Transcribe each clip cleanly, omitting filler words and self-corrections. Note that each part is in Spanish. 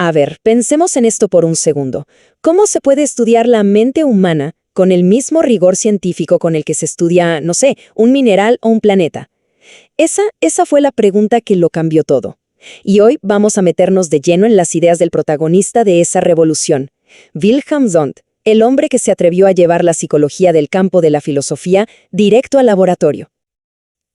A ver, pensemos en esto por un segundo. ¿Cómo se puede estudiar la mente humana con el mismo rigor científico con el que se estudia, no sé, un mineral o un planeta? Esa fue la pregunta que lo cambió todo. Y hoy vamos a meternos de lleno en las ideas del protagonista de esa revolución, Wilhelm Wundt, el hombre que se atrevió a llevar la psicología del campo de la filosofía directo al laboratorio.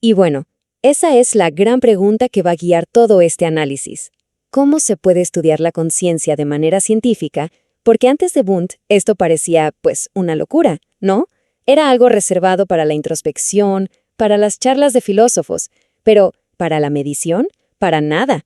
Y bueno, esa es la gran pregunta que va a guiar todo este análisis. ¿Cómo se puede estudiar la conciencia de manera científica? Porque antes de Wundt esto parecía, pues, una locura, ¿no? Era algo reservado para la introspección, para las charlas de filósofos, pero ¿para la medición? Para nada.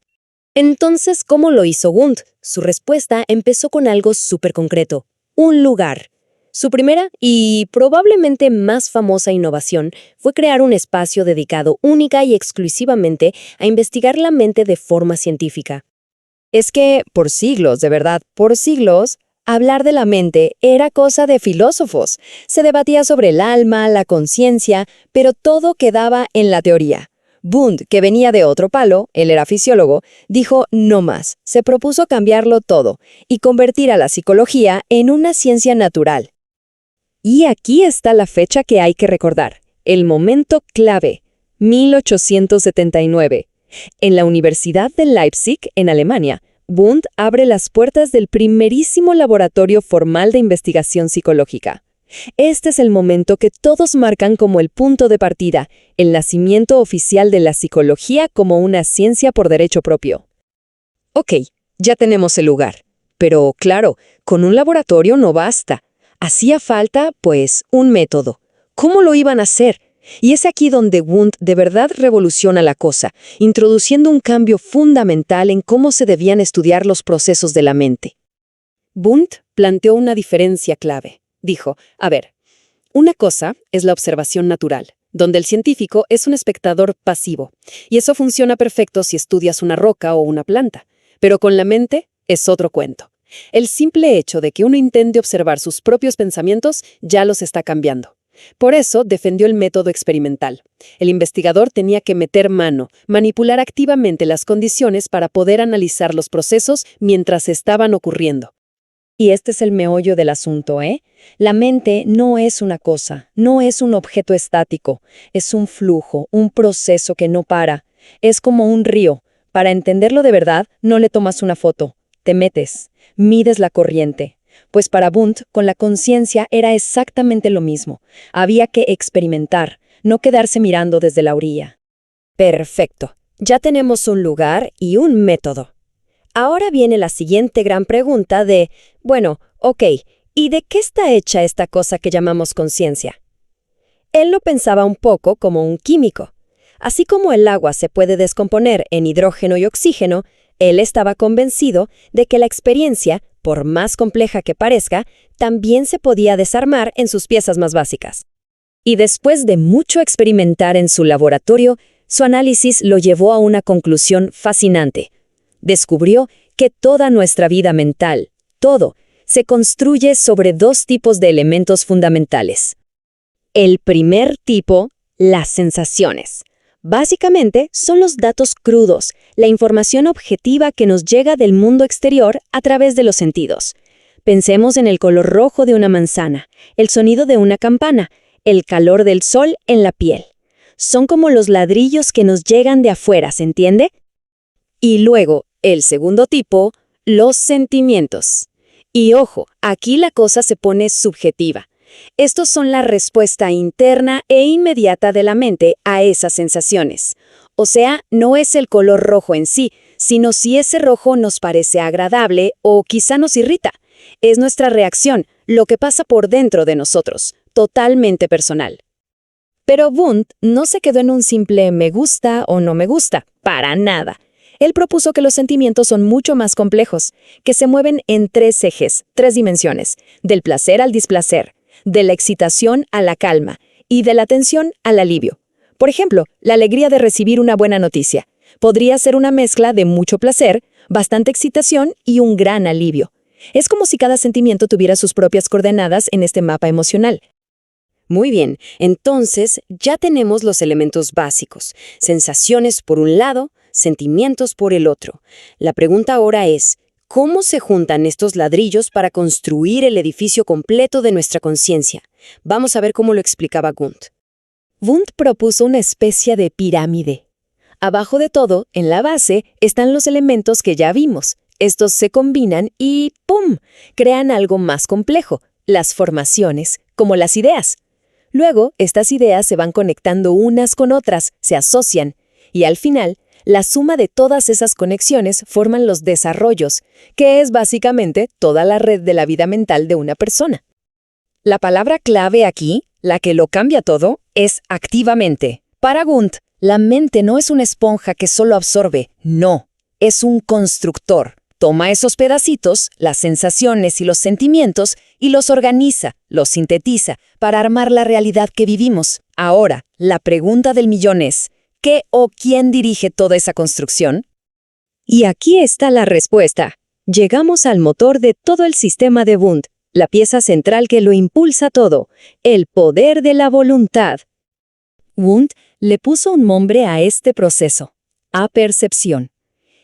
Entonces, ¿cómo lo hizo Wundt? Su respuesta empezó con algo súper concreto: un lugar. Su primera y probablemente más famosa innovación fue crear un espacio dedicado única y exclusivamente a investigar la mente de forma científica. Es que, por siglos, de verdad, por siglos, hablar de la mente era cosa de filósofos. Se debatía sobre el alma, la conciencia, pero todo quedaba en la teoría. Wundt, que venía de otro palo, él era fisiólogo, dijo no más. Se propuso cambiarlo todo y convertir a la psicología en una ciencia natural. Y aquí está la fecha que hay que recordar, el momento clave, 1879. En la Universidad de Leipzig, en Alemania, Wundt abre las puertas del primerísimo laboratorio formal de investigación psicológica. Este es el momento que todos marcan como el punto de partida, el nacimiento oficial de la psicología como una ciencia por derecho propio. Ok, ya tenemos el lugar. Pero claro, con un laboratorio no basta. Hacía falta, pues, un método. ¿Cómo lo iban a hacer? Y es aquí donde Wundt de verdad revoluciona la cosa, introduciendo un cambio fundamental en cómo se debían estudiar los procesos de la mente. Wundt planteó una diferencia clave. Dijo, a ver, una cosa es la observación natural, donde el científico es un espectador pasivo, y eso funciona perfecto si estudias una roca o una planta, pero con la mente es otro cuento. El simple hecho de que uno intente observar sus propios pensamientos ya los está cambiando. Por eso defendió el método experimental. El investigador tenía que meter mano, manipular activamente las condiciones para poder analizar los procesos mientras estaban ocurriendo. Y este es el meollo del asunto, ¿eh? La mente no es una cosa, no es un objeto estático, es un flujo, un proceso que no para. Es como un río. Para entenderlo de verdad, no le tomas una foto, te metes, mides la corriente. Pues para Wundt, con la conciencia era exactamente lo mismo. Había que experimentar, no quedarse mirando desde la orilla. Perfecto. Ya tenemos un lugar y un método. Ahora viene la siguiente gran pregunta de, bueno, ok, ¿y de qué está hecha esta cosa que llamamos conciencia? Él lo pensaba un poco como un químico. Así como el agua se puede descomponer en hidrógeno y oxígeno, él estaba convencido de que la experiencia, por más compleja que parezca, también se podía desarmar en sus piezas más básicas. Y después de mucho experimentar en su laboratorio, su análisis lo llevó a una conclusión fascinante. Descubrió que toda nuestra vida mental, todo, se construye sobre dos tipos de elementos fundamentales. El primer tipo, las sensaciones. Básicamente, son los datos crudos, la información objetiva que nos llega del mundo exterior a través de los sentidos. Pensemos en el color rojo de una manzana, el sonido de una campana, el calor del sol en la piel. Son como los ladrillos que nos llegan de afuera, ¿se entiende? Y luego, el segundo tipo, los sentimientos. Y ojo, aquí la cosa se pone subjetiva. Estos son la respuesta interna e inmediata de la mente a esas sensaciones. O sea, no es el color rojo en sí, sino si ese rojo nos parece agradable o quizá nos irrita. Es nuestra reacción, lo que pasa por dentro de nosotros, totalmente personal. Pero Wundt no se quedó en un simple me gusta o no me gusta, para nada. Él propuso que los sentimientos son mucho más complejos, que se mueven en tres ejes, tres dimensiones, del placer al displacer, de la excitación a la calma y de la tensión al alivio. Por ejemplo, la alegría de recibir una buena noticia. Podría ser una mezcla de mucho placer, bastante excitación y un gran alivio. Es como si cada sentimiento tuviera sus propias coordenadas en este mapa emocional. Muy bien, entonces ya tenemos los elementos básicos, sensaciones por un lado, sentimientos por el otro. La pregunta ahora es, ¿Cómo se juntan estos ladrillos para construir el edificio completo de nuestra conciencia? Vamos a ver cómo lo explicaba Wundt. Wundt propuso una especie de pirámide. Abajo de todo, en la base, están los elementos que ya vimos. Estos se combinan y ¡pum!, crean algo más complejo, las formaciones, como las ideas. Luego, estas ideas se van conectando unas con otras, se asocian, y al final, la suma de todas esas conexiones forman los desarrollos, que es básicamente toda la red de la vida mental de una persona. La palabra clave aquí, la que lo cambia todo, es activamente. Para Wundt, la mente no es una esponja que solo absorbe, no, es un constructor. Toma esos pedacitos, las sensaciones y los sentimientos, y los organiza, los sintetiza, para armar la realidad que vivimos. Ahora, la pregunta del millón es, ¿qué o quién dirige toda esa construcción? Y aquí está la respuesta. Llegamos al motor de todo el sistema de Wundt, la pieza central que lo impulsa todo, el poder de la voluntad. Wundt le puso un nombre a este proceso, apercepción.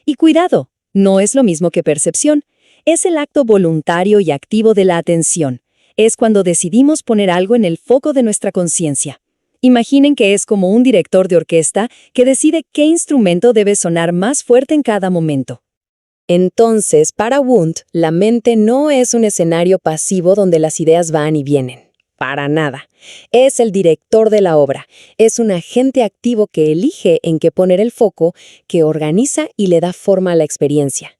Y cuidado, no es lo mismo que percepción, es el acto voluntario y activo de la atención. Es cuando decidimos poner algo en el foco de nuestra conciencia. Imaginen que es como un director de orquesta que decide qué instrumento debe sonar más fuerte en cada momento. Entonces, para Wundt, la mente no es un escenario pasivo donde las ideas van y vienen. Para nada. Es el director de la obra. Es un agente activo que elige en qué poner el foco, que organiza y le da forma a la experiencia.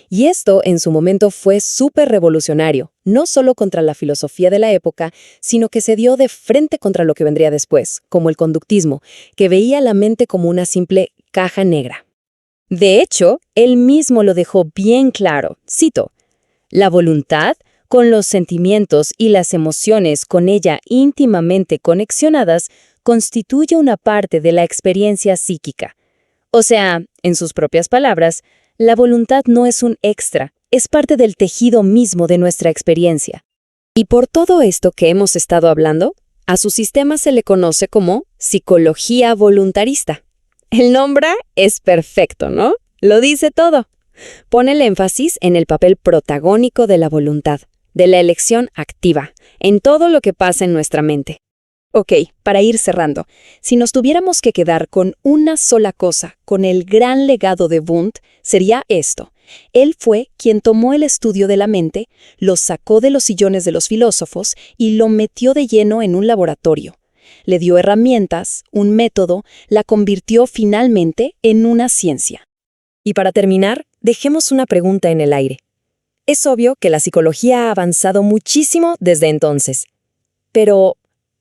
Y esto en su momento fue súper revolucionario, no solo contra la filosofía de la época, sino que se dio de frente contra lo que vendría después, como el conductismo, que veía la mente como una simple caja negra. De hecho, él mismo lo dejó bien claro, cito, «La voluntad, con los sentimientos y las emociones con ella íntimamente conexionadas, constituye una parte de la experiencia psíquica». O sea, en sus propias palabras, la voluntad no es un extra, es parte del tejido mismo de nuestra experiencia. Y por todo esto que hemos estado hablando, a su sistema se le conoce como psicología voluntarista. El nombre es perfecto, ¿no? Lo dice todo. Pone el énfasis en el papel protagónico de la voluntad, de la elección activa, en todo lo que pasa en nuestra mente. Ok, para ir cerrando, si nos tuviéramos que quedar con una sola cosa, con el gran legado de Wundt, sería esto. Él fue quien tomó el estudio de la mente, lo sacó de los sillones de los filósofos y lo metió de lleno en un laboratorio. Le dio herramientas, un método, la convirtió finalmente en una ciencia. Y para terminar, dejemos una pregunta en el aire. Es obvio que la psicología ha avanzado muchísimo desde entonces. Pero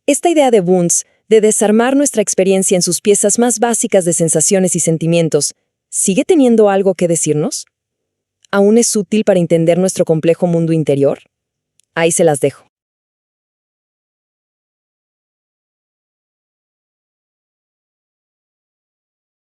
esta idea de Wundt, de desarmar nuestra experiencia en sus piezas más básicas de sensaciones y sentimientos, ¿sigue teniendo algo que decirnos? ¿Aún es útil para entender nuestro complejo mundo interior? Ahí se las dejo.